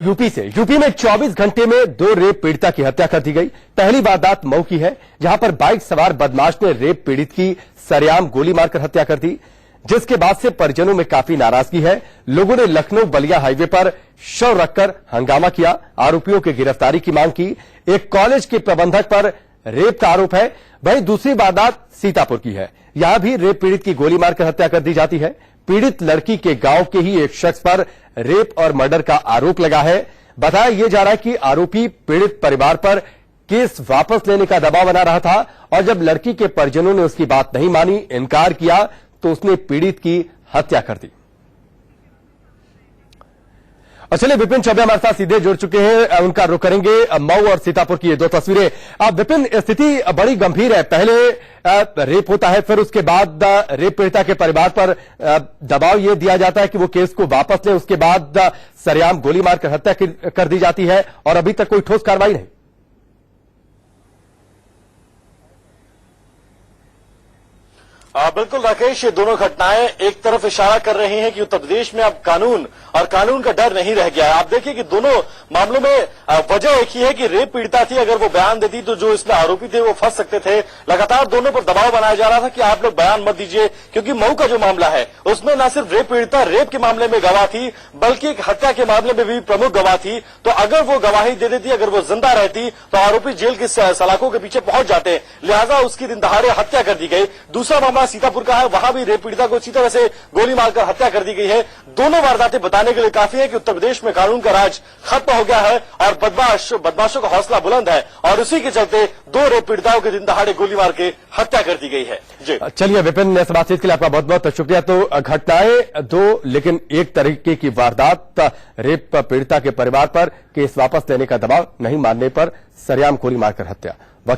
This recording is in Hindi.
यूपी में 24 घंटे में 2 रेप पीड़िता की हत्या कर दी गई। पहली वारदात मऊ की है, जहां पर बाइक सवार बदमाश ने रेप पीड़ित की सरेआम गोली मारकर हत्या कर दी, जिसके बाद से परिजनों में काफी नाराजगी है। लोगों ने लखनऊ बलिया हाईवे पर शव रखकर हंगामा किया, आरोपियों की गिरफ्तारी की मांग की। एक कॉलेज के प्रबंधक पर रेप का आरोप है। वहीं दूसरी वारदात सीतापुर की है, यहां भी रेप पीड़ित की गोली मारकर हत्या कर दी जाती है। पीड़ित लड़की के गांव के ही एक शख्स पर रेप और मर्डर का आरोप लगा है। बताया यह जा रहा है कि आरोपी पीड़ित परिवार पर केस वापस लेने का दबाव बना रहा था और जब लड़की के परिजनों ने उसकी बात नहीं मानी, इनकार किया, तो उसने पीड़ित की हत्या कर दी। और चलिए विपिन चौबे हमारे साथ सीधे जुड़ चुके हैं, उनका रुख करेंगे। मऊ और सीतापुर की ये 2 तस्वीरें। अब विपिन, स्थिति बड़ी गंभीर है। पहले रेप होता है, फिर उसके बाद रेप पीड़िता के परिवार पर दबाव ये दिया जाता है कि वो केस को वापस ले, उसके बाद सरेआम गोली मारकर हत्या कर दी जाती है और अभी तक कोई ठोस कार्रवाई नहीं। बिल्कुल राकेश, ये दोनों घटनाएं एक तरफ इशारा कर रही हैं कि उत्तर प्रदेश में अब कानून और कानून का डर नहीं रह गया है। आप देखिए कि दोनों मामलों में वजह एक ही है कि रेप पीड़िता थी, अगर वो बयान देती तो जो इसमें आरोपी थे वो फंस सकते थे। लगातार दोनों पर दबाव बनाया जा रहा था कि आप लोग बयान मत दीजिए, क्योंकि मऊ का जो मामला है उसमें न सिर्फ रेप पीड़िता रेप के मामले में गवाह थी, बल्कि एक हत्या के मामले में भी प्रमुख गवाह थी। तो अगर वो गवाही दे देती, अगर वो जिंदा रहती, तो आरोपी जेल की सलाखों के पीछे पहुंच जाते। लिहाजा उसकी दिन दहाड़े हत्या कर दी गई। दूसरा मामला सीतापुर का है, वहां भी रेप पीड़िता को इसी तरह से गोली मारकर हत्या कर दी गई है। दोनों वारदातें बताने के लिए काफी है कि उत्तर प्रदेश में कानून का राज खत्म हो गया है और बदमाशों का हौसला बुलंद है, और उसी के चलते 2 रेप पीड़िताओं के दिन दहाड़े गोली मार के हत्या कर दी गई है। जी चलिए विपिन, इस बातचीत के लिए आपका बहुत बहुत शुक्रिया। तो घटनाएं 2, लेकिन एक तरीके की वारदात रेप पीड़िता के परिवार पर केस वापस लेने का दबाव नहीं मानने पर सरेआम गोली मारकर हत्या।